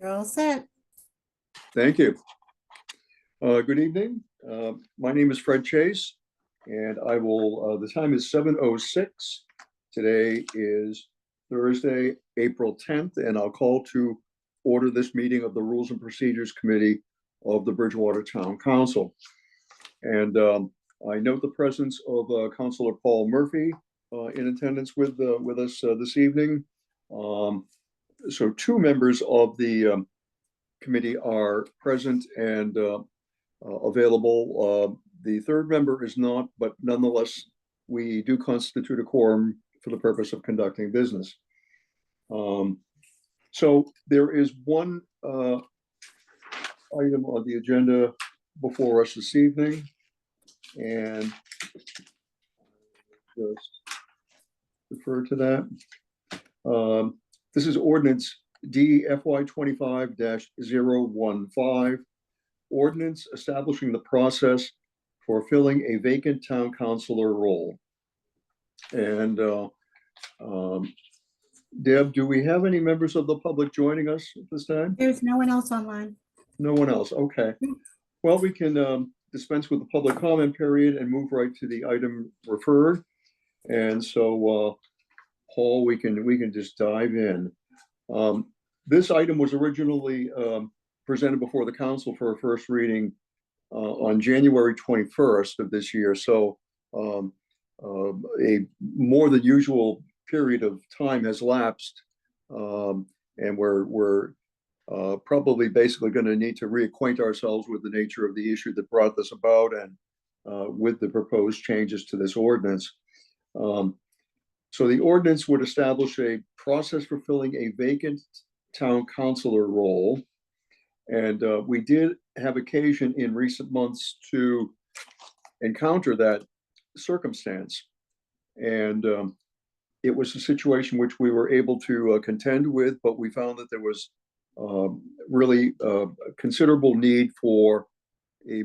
You're all set. Thank you. Good evening. My name is Fred Chase, and the time is 7:06. Today is Thursday, April 10th, and I'll call to order this meeting of the Rules and Procedures Committee of the Bridgewater Town Council. And I note the presence of Councilor Paul Murphy in attendance with us this evening. So two members of the committee are present and available. The third member is not, but nonetheless, we do constitute a quorum for the purpose of conducting business. So there is one item on the agenda before us this evening, and just refer to that. This is ordinance D FY 25-015, ordinance establishing the process for filling a vacant town councilor role. And Deb, do we have any members of the public joining us at this time? There's no one else online. No one else. Okay. Well, we can dispense with the public comment period and move right to the item referred. And so, Paul, we can just dive in. This item was originally presented before the council for a first reading on January 21st of this year. So a more than usual period of time has lapsed, and we're probably basically going to need to reacquaint ourselves with the nature of the issue that brought this about and with the proposed changes to this ordinance. So the ordinance would establish a process for filling a vacant town councilor role. And we did have occasion in recent months to encounter that circumstance. And it was a situation which we were able to contend with, but we found that there was really a considerable need for a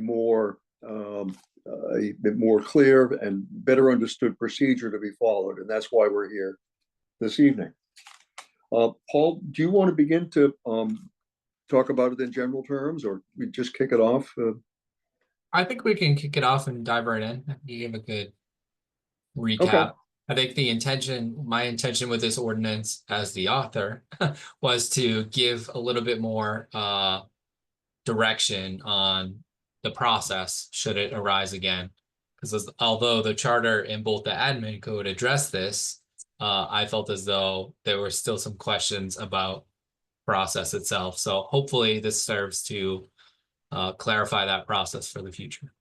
bit more clear and better understood procedure to be followed. And that's why we're here this evening. Paul, do you want to begin to talk about it in general terms, or we just kick it off? I think we can kick it off and dive right in. You gave a good recap. Okay. I think my intention with this ordinance as the author was to give a little bit more direction on the process should it arise again. Because although the charter and both the admin code address this, I felt as though there were still some questions about process itself. So hopefully this serves to clarify that process for the future.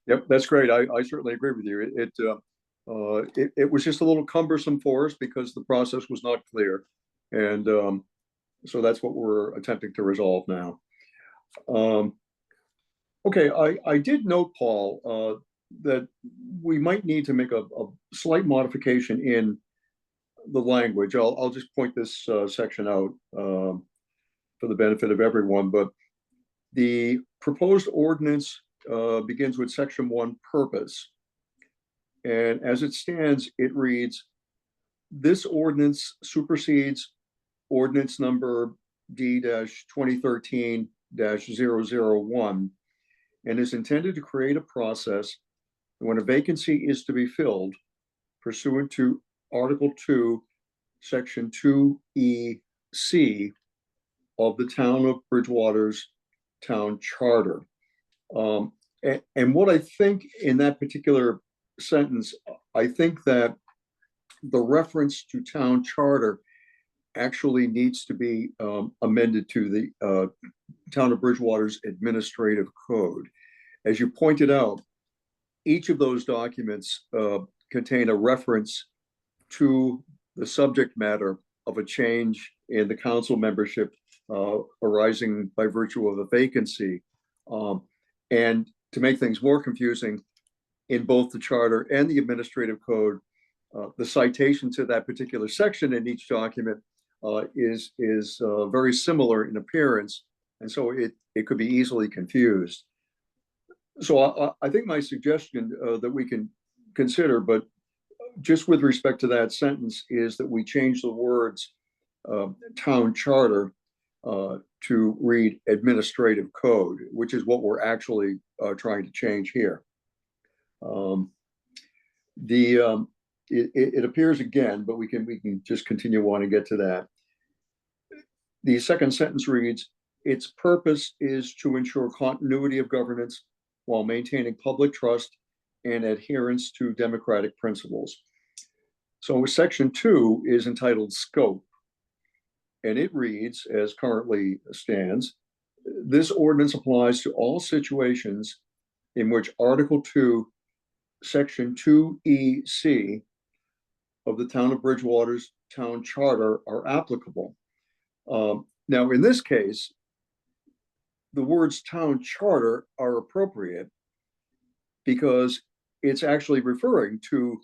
Yep, that's great. I certainly agree with you. It was just a little cumbersome for us because the process was not clear. And so that's what we're attempting to resolve now. Okay, I did note, Paul, that we might need to make a slight modification in the language. I'll just point this section out for the benefit of everyone, but the proposed ordinance begins with section 1, purpose. And as it stands, it reads, this ordinance supersedes ordinance number D-2013-001 and is intended to create a process when a vacancy is to be filled pursuant to Article 2, Section 2E-C of the Town of Bridgewater's Town Charter. And what I think in that particular sentence, I think that the reference to Town Charter actually needs to be amended to the Town of Bridgewater's Administrative Code. As you pointed out, each of those documents contain a reference to the subject matter of a change in the council membership arising by virtue of a vacancy. And to make things more confusing, in both the charter and the administrative code, the citation to that particular section in each document is very similar in appearance, and so it could be easily confused. So I think my suggestion that we can consider, but just with respect to that sentence, is that we change the words town charter to read administrative code, which is what we're actually trying to change here. It appears again, but we can just continue on and get to that. The second sentence reads, its purpose is to ensure continuity of governance while maintaining public trust and adherence to democratic principles. So section 2 is entitled Scope, and it reads, as currently stands, this ordinance applies to all situations in which Article 2, Section 2EC of the Town of Bridgewater's Town Charter are applicable. Now, in this case, the words town charter are appropriate because it's actually referring to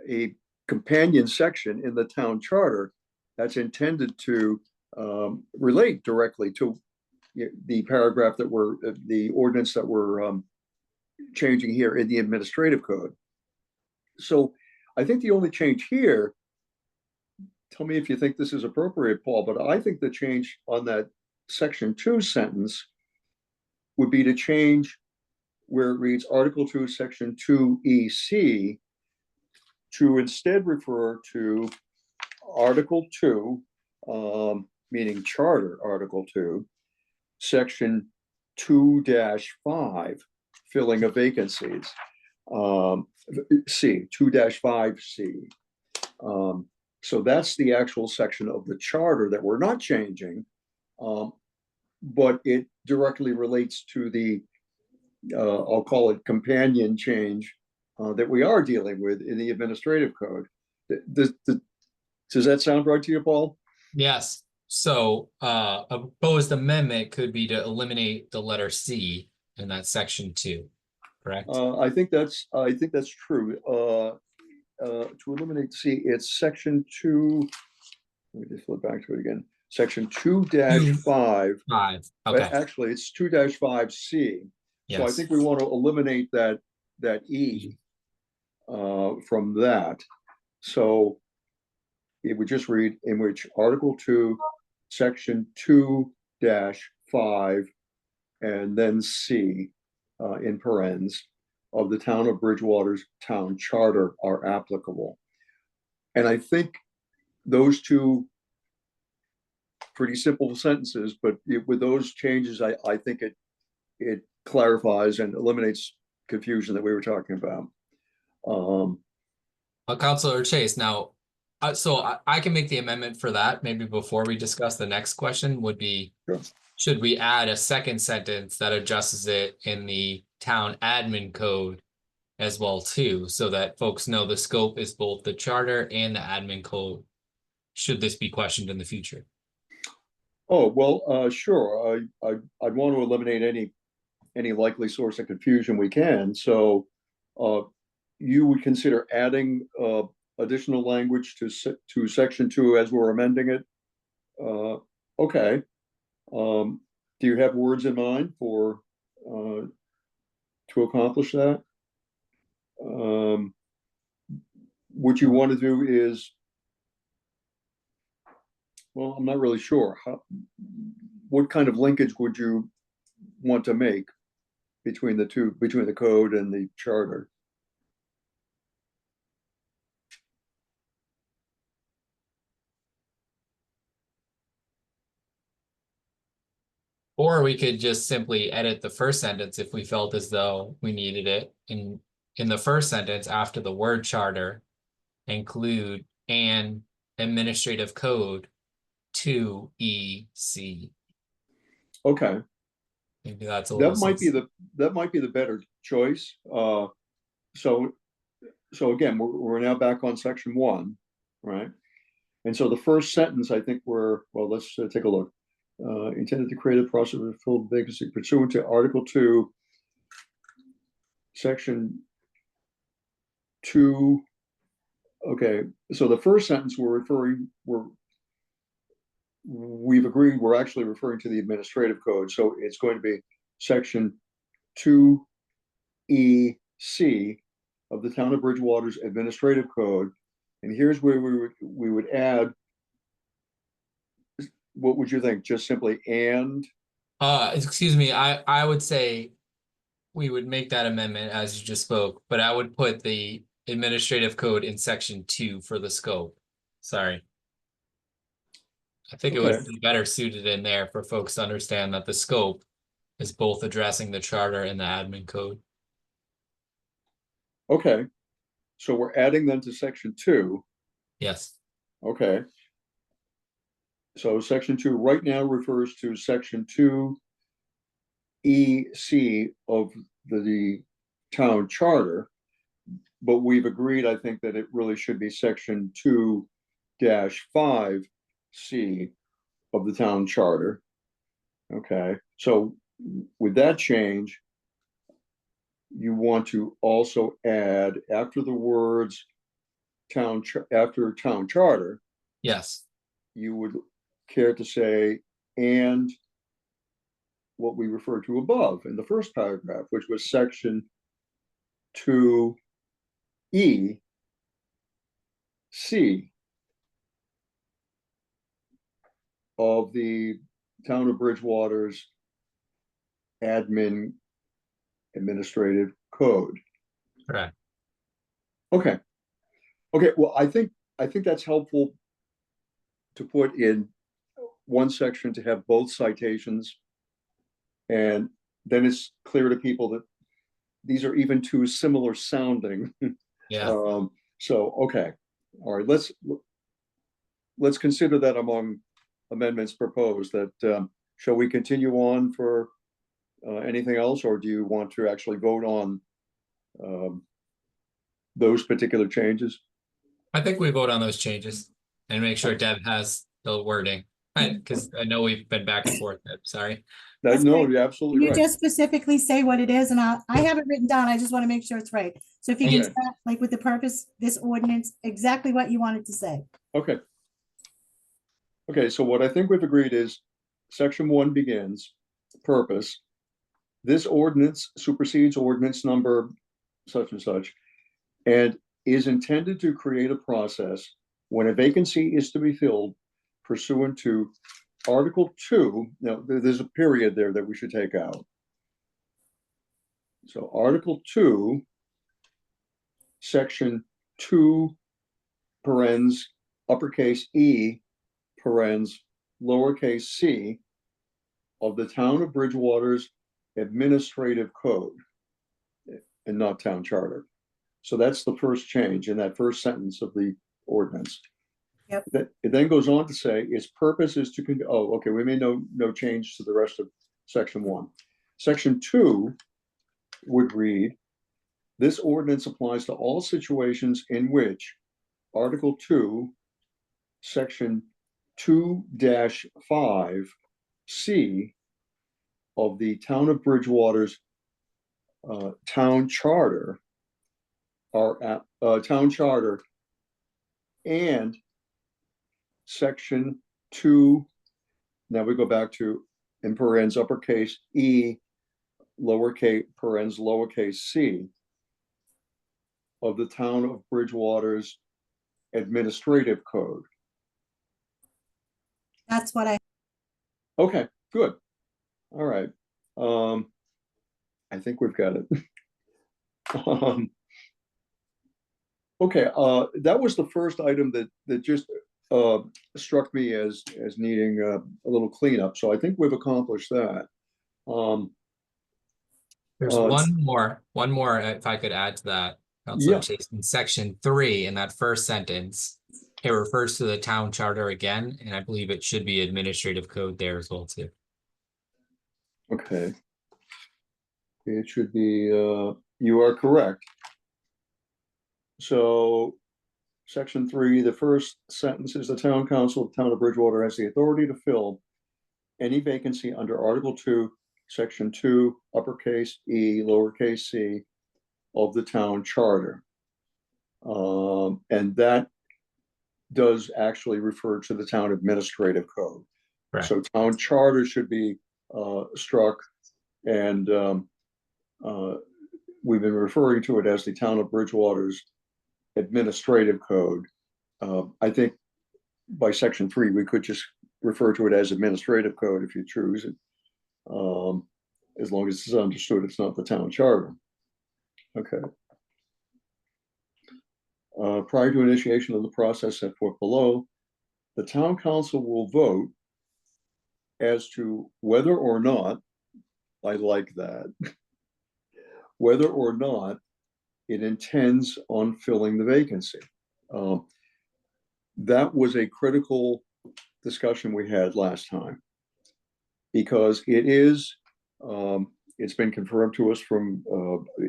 a companion section in the town charter that's intended to relate directly to the paragraph that we're, the ordinance that we're changing here in the administrative code. So I think the only change here, tell me if you think this is appropriate, Paul, but I think the change on that section 2 sentence would be to change where it reads Article 2, Section 2EC to instead refer to Article 2, meaning Charter Article 2, Section 2-5, filling of vacancies, C, 2-5C. So that's the actual section of the charter that we're not changing, but it directly relates to the, I'll call it companion change that we are dealing with in the administrative code. Does that sound right to you, Paul? Yes. So a proposed amendment could be to eliminate the letter C in that section 2, correct? I think that's true. To eliminate C, it's section 2. Let me just flip back to it again. Section 2-5. 5. Okay. Actually, it's 2-5C. Yes. So I think we want to eliminate that E from that. So it would just read in which Article 2, Section 2-5, and then C in parens of the Town of Bridgewater's Town Charter are applicable. And I think those two pretty simple sentences, but with those changes, I think it clarifies and eliminates confusion that we were talking about. Councilor Chase, now, so I can make the amendment for that. Maybe before we discuss the next question would be, Sure. Should we add a second sentence that adjusts it in the town admin code as well too, so that folks know the scope is both the charter and the admin code, should this be questioned in the future? Oh, well, sure. I'd want to eliminate any likely source of confusion we can. So you would consider adding additional language to section 2 as we're amending it? Okay. Do you have words in mind for to accomplish that? What you want to do is, well, I'm not really sure. What kind of linkage would you want to make between the two, between the code and the charter? Or we could just simply edit the first sentence if we felt as though we needed it. In the first sentence, after the word charter, include an administrative code 2EC. Okay. Maybe that's a that might be the better choice. So again, we're now back on section 1, right? And so the first sentence, I think let's take a look. Intended to create a process of full vacancy pursuant to Article 2, Section 2. Okay, so the first sentence we've agreed we're actually referring to the administrative code. So it's going to be Section 2EC of the Town of Bridgewater's administrative code. And here's where we would add what would you think? Just simply and? Excuse me, I would say we would make that amendment as you just spoke, but I would put the administrative code in section 2 for the scope. Sorry. I think it Okay. would be better suited in there for folks to understand that the scope is both addressing the charter and the admin code. Okay. So we're adding them to section 2. Yes, Okay. So section 2 right now refers to section 2EC of the town charter. But we've agreed, I think, that it really should be section 2-5C of the town charter. Okay, so with that change, you want to also add after the words after town charter, yes, you would care to say and what we referred to above in the first paragraph, which was section 2E C of the town of Bridgewater's administrative code. correct. Okay. Okay, well, I think that's helpful to put in one section to have both citations. And then it's clear to people that these are even two similar sounding. Yeah, So, okay. All right, let's consider that among amendments proposed. That shall we continue on for anything else, or do you want to actually vote on those particular changes? I think we vote on those changes and make sure Deb has the wording. Because I know we've been back and forth, Deb, sorry. That's No, great. you're Can absolutely you right. just specifically say what it is? And I have it written down. I just want to make sure it's right. So if you can Okay. start like with the purpose, this ordinance, exactly what you wanted to say. Okay. Okay, so what I think we've agreed is section 1 begins, purpose. This ordinance supersedes ordinance number such and such, and is intended to create a process when a vacancy is to be filled pursuant to Article 2. Now, there's a period there that we should take out. So Article 2, Section 2, parens, uppercase E, parens, lowercase c, of the town of Bridgewater's administrative code, and not town charter. So that's the first change in that first sentence of the ordinance. Yep. It then goes on to say its purpose is to, oh, okay, we made no change to the rest of section 1. Section 2 would read, this ordinance applies to all situations in which Article 2, Section 2-5C of the town of Bridgewater's town charter town charter and section 2, now we go back to in parens uppercase E, lowercase parens lowercase c of the town of Bridgewater's administrative code. That's what I, Okay, good. All right. I think we've got it. Okay, that was the first item that just struck me as needing a little cleanup. So I think we've accomplished that. There's one more, if I could add to that, Councilor Yeah. Chase, in section 3, in that first sentence, it refers to the town charter again, and I believe it should be administrative code there as well too. Okay. It should be, you are correct. So section 3, the first sentence is the town council of the town of Bridgewater has the authority to fill any vacancy under Article 2, Section 2, uppercase E, lowercase c of the town charter. And that does actually refer to the town administrative code. Correct. So town charter should be struck, and we've been referring to it as the town of Bridgewater's administrative code. I think by section 3, we could just refer to it as administrative code if you choose it. As long as it's understood, it's not the town charter. Okay. Prior to initiation of the process set forth below, the town council will vote as to whether or not, I like that, whether or not it intends on filling the vacancy. That was a critical discussion we had last time, because it is, it's been confirmed to us from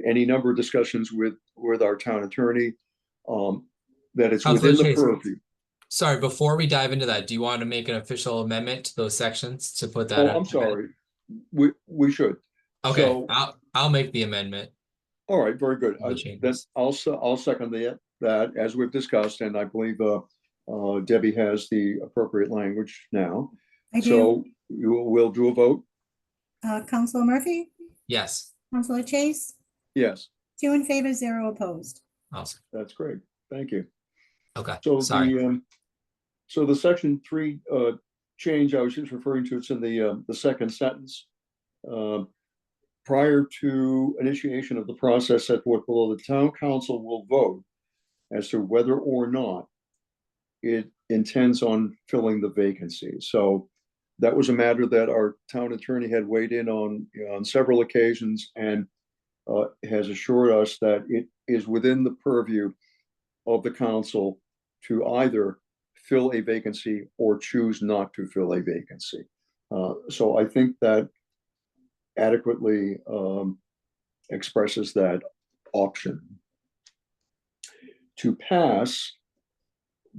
any number of discussions with our town attorney, that it's Counselor within the Chase. purview. Sorry, before we dive into that, do you want to make an official amendment to those sections to put that? Oh, I'm sorry. We should. Okay, So, I'll make the amendment. all right, very good. The Then changes. I'll second that as we've discussed, and I believe Debbie has the appropriate language now. I do. So we'll do a vote. Counselor Murphy, Yes, Counselor Chase, Yes, 2 in favor, 0 opposed. awesome. that's great. Thank you. Okay, So sorry. the section 3 change I was just referring to, it's in the second sentence. Prior to initiation of the process set forth below, the town council will vote as to whether or not it intends on filling the vacancy. So that was a matter that our town attorney had weighed in on several occasions, and has assured us that it is within the purview of the council to either fill a vacancy or choose not to fill a vacancy. So I think that adequately expresses that option. To pass,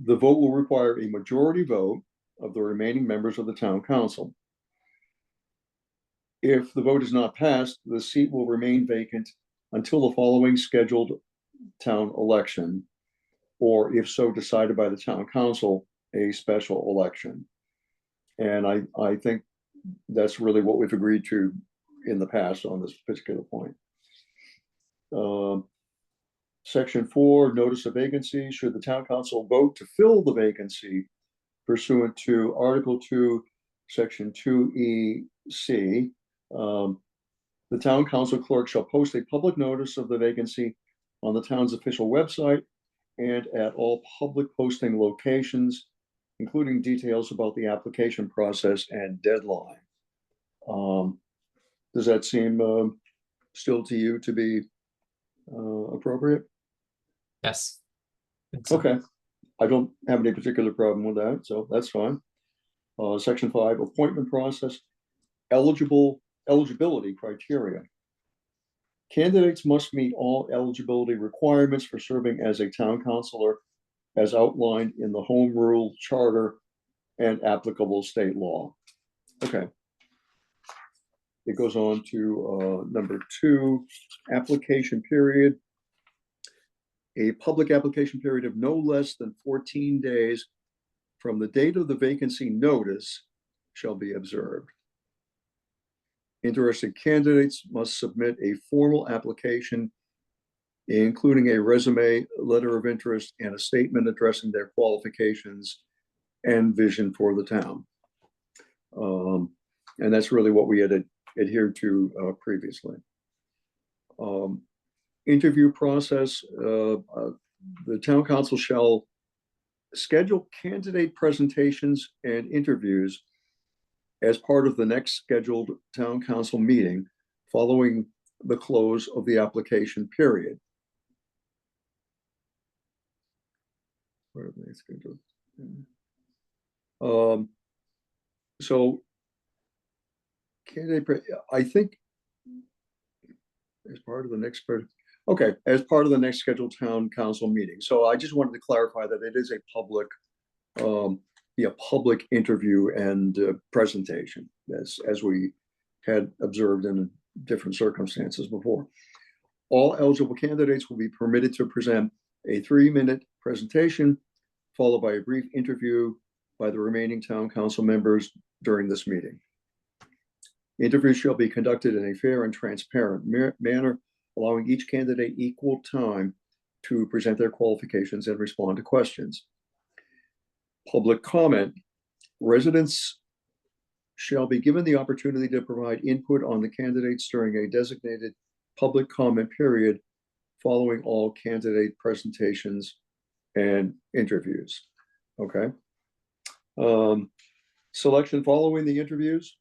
the vote will require a majority vote of the remaining members of the town council. If the vote is not passed, the seat will remain vacant until the following scheduled town election, or if so decided by the town council, a special election. And I think that's really what we've agreed to in the past on this particular point. Section 4, notice of vacancy. Should the town council vote to fill the vacancy pursuant to Article 2, Section 2E(c), the town council clerk shall post a public notice of the vacancy on the town's official website and at all public posting locations, including details about the application process and deadline. Does that seem still to you to be appropriate? Yes. Think so. Okay, I don't have any particular problem with that, so that's fine. Section 5, appointment process, eligibility criteria. Candidates must meet all eligibility requirements for serving as a town councilor as outlined in the Home Rule Charter and applicable state law. Okay. It goes on to number 2, application period. A public application period of no less than 14 days from the date of the vacancy notice shall be observed. Interested candidates must submit a formal application, including a resume, letter of interest, and a statement addressing their qualifications and vision for the town. And that's really what we had adhered to previously. Interview process, the town council shall schedule candidate presentations and interviews as part of the next scheduled town council meeting following the close of the application period. Where are they scheduled? So candidate, I think as part of the next part, okay, as part of the next scheduled town council meeting. So I just wanted to clarify that it is a public, public interview and presentation, as we had observed in different circumstances before. All eligible candidates will be permitted to present a 3-minute presentation, followed by a brief interview by the remaining town council members during this meeting. Interviews shall be conducted in a fair and transparent manner, allowing each candidate equal time to present their qualifications and respond to questions. Public comment residents shall be given the opportunity to provide input on the candidates during a designated public comment period following all candidate presentations and interviews. Okay. Selection following the interviews.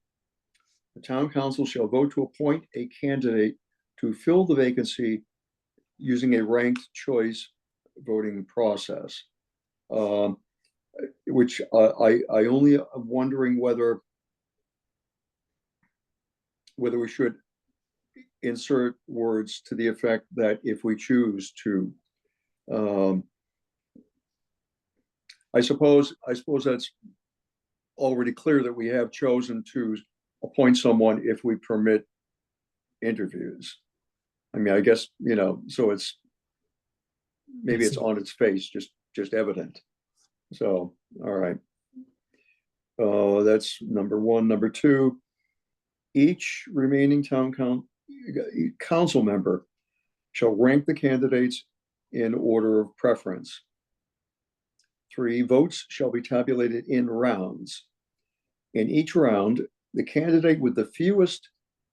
The town council shall vote to appoint a candidate to fill the vacancy using a ranked choice voting process. Which I only am wondering whether we should insert words to the effect that if we choose to. I suppose that's already clear that we have chosen to appoint someone if we permit interviews. I mean, I guess, so it's maybe it's on its face, just evident. So, all right. That's number one. Number two, each remaining town council member shall rank the candidates in order of preference. 3, votes shall be tabulated in rounds. In each round, the candidate with the fewest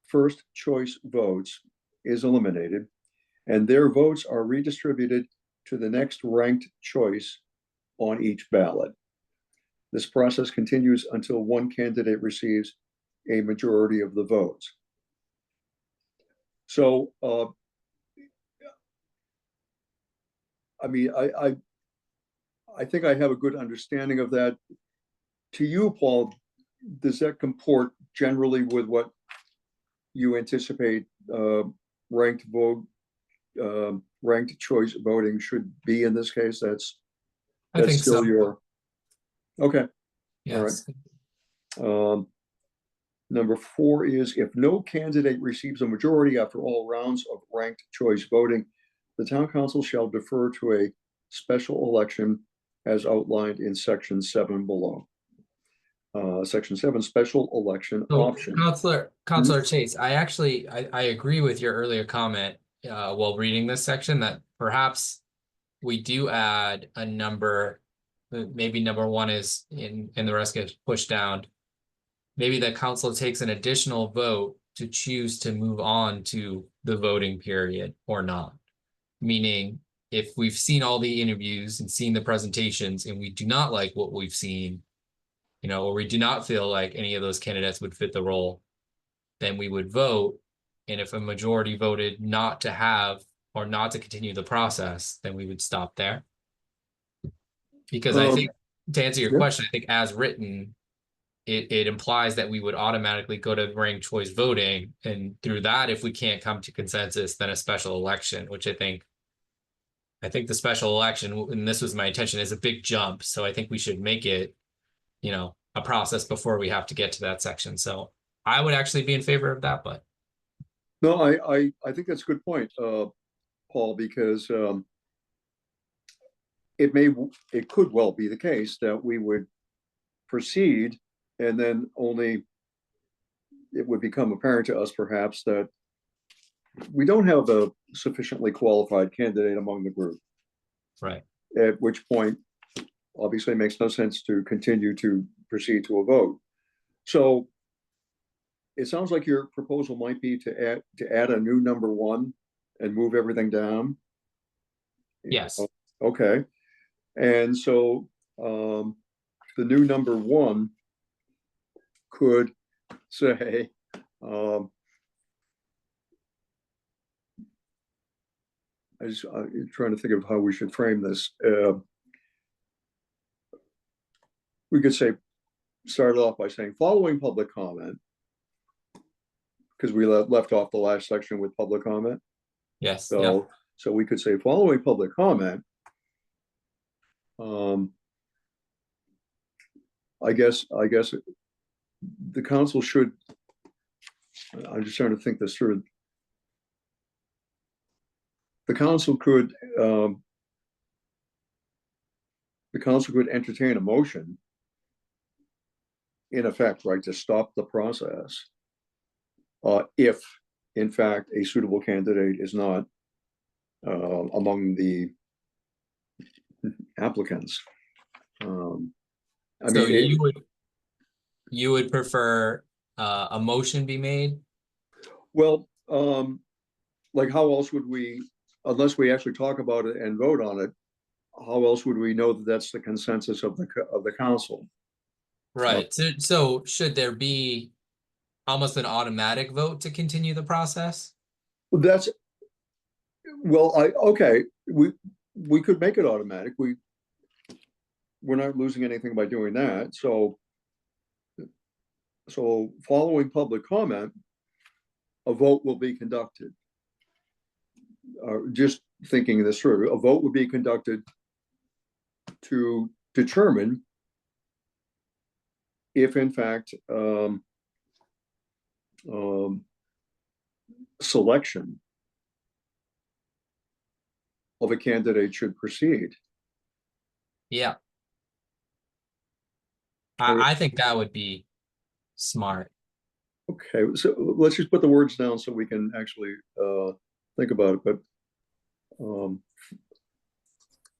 first choice votes is eliminated, and their votes are redistributed to the next ranked choice on each ballot. This process continues until one candidate receives a majority of the votes. So, I mean, I think I have a good understanding of that. To you, Paul, does that comport generally with what you anticipate ranked choice voting should be in this case? That's think still so. your okay. Yes. All right. Number 4 is if no candidate receives a majority after all rounds of ranked choice voting, the town council shall defer to a special election as outlined in section 7 below. Section 7, special election option. Councilor Chase, I agree with your earlier comment while reading this section that perhaps we do add a number, maybe number 1 is and the rest gets pushed down. Maybe the council takes an additional vote to choose to move on to the voting period or not. Meaning, if we've seen all the interviews and seen the presentations and we do not like what we've seen, or we do not feel like any of those candidates would fit the role, then we would vote. And if a majority voted not to have or not to continue the process, then we would stop there. Because I think, to answer your question, I think as written, it implies that we would automatically go to ranked choice voting. And through that, if we can't come to consensus, then a special election, which I think the special election, and this was my intention, is a big jump. So I think we should make it, a process before we have to get to that section. So I would actually be in favor of that, but. No, I think that's a good point, Paul, because it could well be the case that we would proceed and then only it would become apparent to us perhaps that we don't have a sufficiently qualified candidate among the group. Right. At which point, obviously, it makes no sense to continue to proceed to a vote. So it sounds like your proposal might be to add a new number 1 and move everything down. Yes. Okay. And so the new number 1 could say, I'm trying to think of how we should frame this. We could start off by saying following public comment, because we left off the last section with public comment. Yes. So we could say following public comment. I guess the council should. I'm just trying to think this through. The council could entertain a motion, in effect, right, to stop the process if, in fact, a suitable candidate is not among the applicants. you would prefer a motion be made? Well, like how else would we, unless we actually talk about it and vote on it, how else would we know that that's the consensus of the council? Right, so should there be almost an automatic vote to continue the process? That's, well, okay, we could make it automatic. We're not losing anything by doing that, so following public comment, a vote will be conducted. Just thinking this through, a vote would be conducted to determine if in fact selection of a candidate should proceed. Yeah. Or- I think that would be smart. Okay, so let's just put the words down so we can actually think about it, but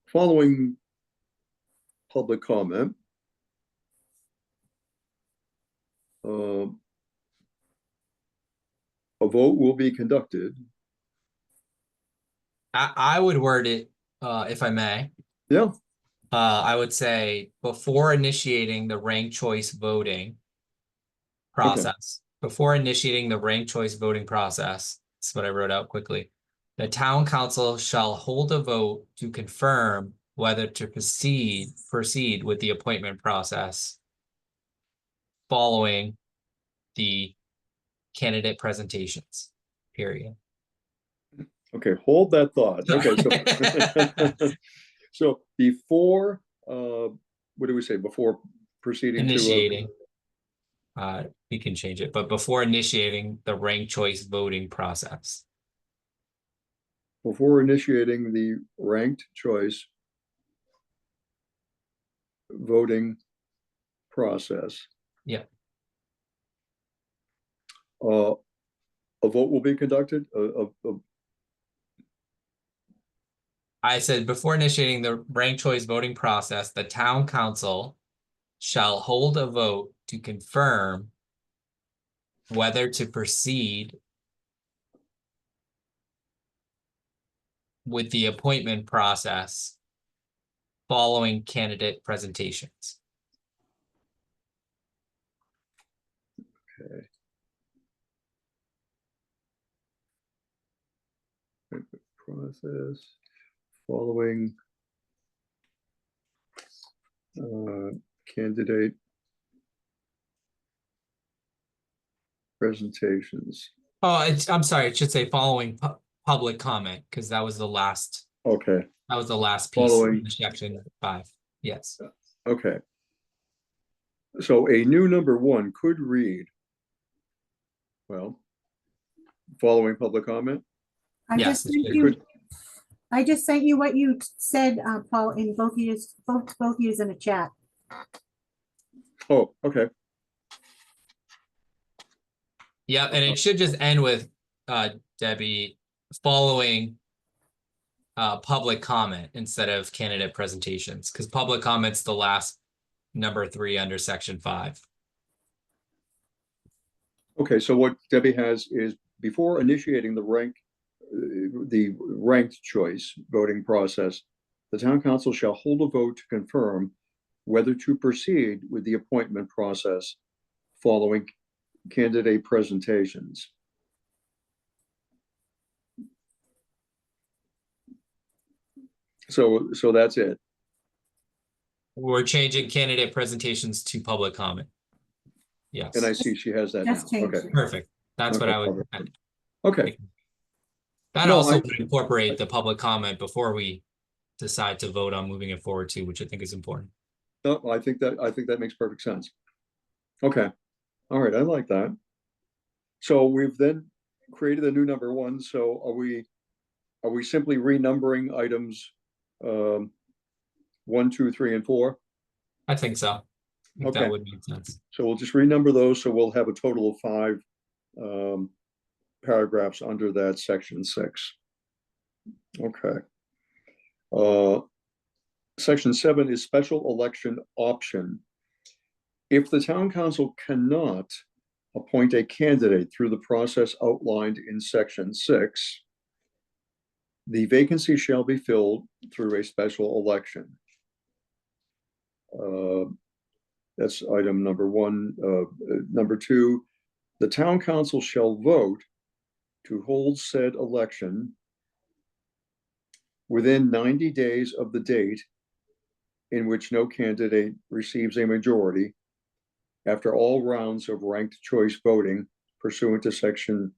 following public comment, a vote will be conducted. I would word it, if I may. Yeah, I would say before initiating the ranked choice voting process, before initiating the ranked choice voting process, that's what I wrote out quickly. The town council shall hold a vote to confirm whether to proceed with the appointment process following the candidate presentations, period. okay, hold that thought. Okay, so before, what do we say, before proceeding Initiating. We can change it, but before initiating the ranked choice voting process. before initiating the ranked choice voting process. Yeah. A vote will be conducted, I said before initiating the ranked choice voting process, the town council shall hold a vote to confirm whether to proceed with the appointment process following candidate presentations. okay. Process following candidate presentations. Oh, I'm sorry, it should say following public comment, because that was the last Okay, piece Following. in section 5. Yes. okay. So a new number 1 could read, well, following public comment. I Yes, just it sent should. you, I just sent you what you said, Paul, in both yous in the chat. Oh, okay, Yeah, and it should just end with Debbie following public comment instead of candidate presentations, because public comment's the last number 3 under section 5. okay, so what Debbie has is before initiating the ranked choice voting process, the town council shall hold a vote to confirm whether to proceed with the appointment process following candidate presentations. So that's it. We're changing candidate presentations to public comment. Yes. And I see she has that now. Just changed Okay, it. Perfect. That's what Okay, I would. public. Okay, That No, also I- would incorporate the public comment before we decide to vote on moving it forward too, which I think is important. no, I think that makes perfect sense. Okay, all right, I like that. So we've then created a new number 1. So are we simply renumbering items 1, 2, 3, and 4? I think so. I think Okay. that would make sense. So we'll just renumber those, so we'll have a total of 5 paragraphs under that section 6. Okay. Section 7 is special election option. If the town council cannot appoint a candidate through the process outlined in section 6, the vacancy shall be filled through a special election. That's item number 1. Number 2, the town council shall vote to hold said election within 90 days of the date in which no candidate receives a majority after all rounds of ranked choice voting pursuant to section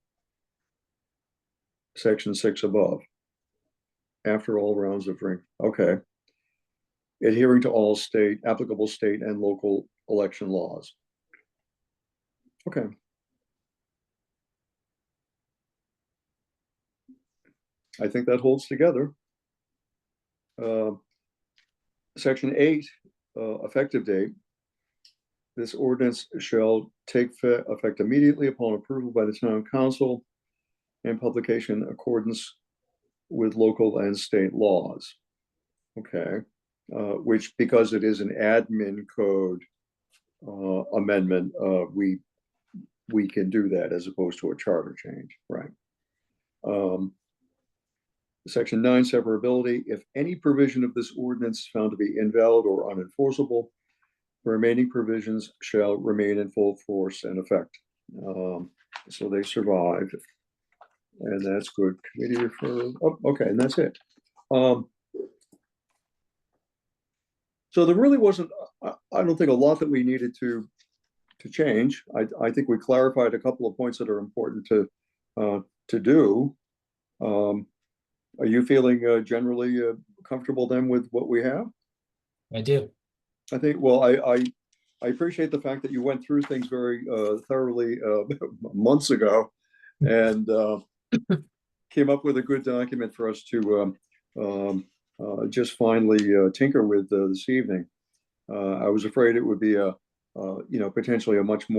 6 above. After all rounds of ranked, okay. Adhering to all applicable state and local election laws. Okay. I think that holds together. Section 8, effective date. This ordinance shall take effect immediately upon approval by the town council and publication in accordance with local and state laws. Okay, which, because it is an admin code amendment, we can do that as opposed to a charter change, right? Section 9, severability. If any provision of this ordinance is found to be invalid or unenforceable, the remaining provisions shall remain in full force and effect. So they survive, and that's good. Committee refer. Oh, okay, and that's it. So there really wasn't, I don't think, a lot that we needed to change. I think we clarified a couple of points that are important to do. Are you feeling generally comfortable then with what we have? I do. I think, well, I appreciate the fact that you went through things very thoroughly months ago and came up with a good document for us to just finally tinker with this evening. I was afraid it would be potentially a much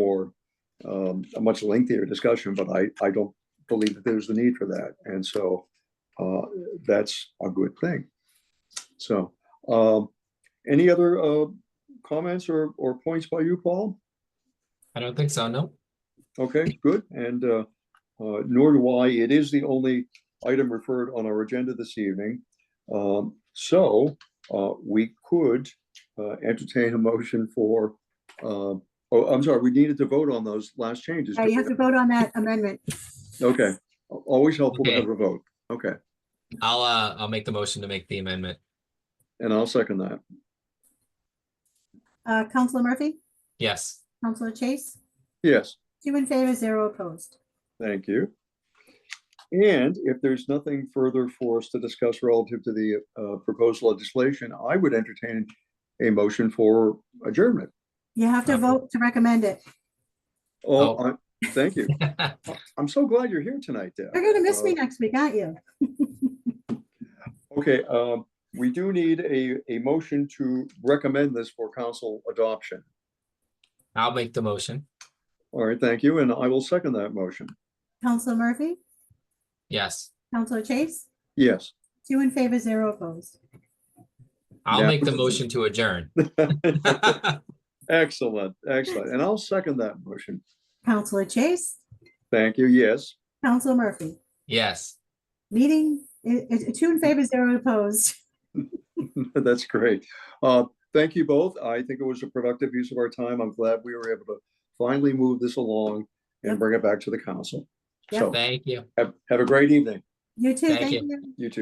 lengthier discussion, but I don't believe that there's the need for that. And so that's a good thing. So any other comments or points by you, Paul? I don't think so, no. Okay, good. And nor do I. It is the only item referred on our agenda this evening. So we could entertain a motion for, oh, I'm sorry, we needed to vote on those last changes. You have to vote on that amendment. Okay, always helpful to Okay. have a vote. Okay, I'll make the motion to make the amendment. and I'll second that. Counselor Murphy, Yes. Counselor Chase, Yes, 2 in favor, 0 opposed. thank you. And if there's nothing further for us to discuss relative to the proposed legislation, I would entertain a motion for adjournment. You have to vote to recommend it. Oh, thank you. I'm so glad you're here tonight, Deb. You're gonna miss me next week, aren't you? Okay, we do need a motion to recommend this for council adoption. I'll make the motion. All right, thank you, and I will second that motion. Counselor Murphy, Yes. Counselor Chase, Yes. 2 in favor, 0 opposed. I'll Yeah. make the motion to adjourn. Excellent, excellent. And I'll second that motion. Counselor Chase, Thank you, yes. Counselor Murphy. Yes. Meeting, 2 in favor, 0 opposed. That's great. Thank you both. I think it was a productive use of our time. I'm glad we were able to finally move this along and Yep. bring it back to the council. Yep. So Thank you. have a great evening. You too, Thank thank you. you. You too.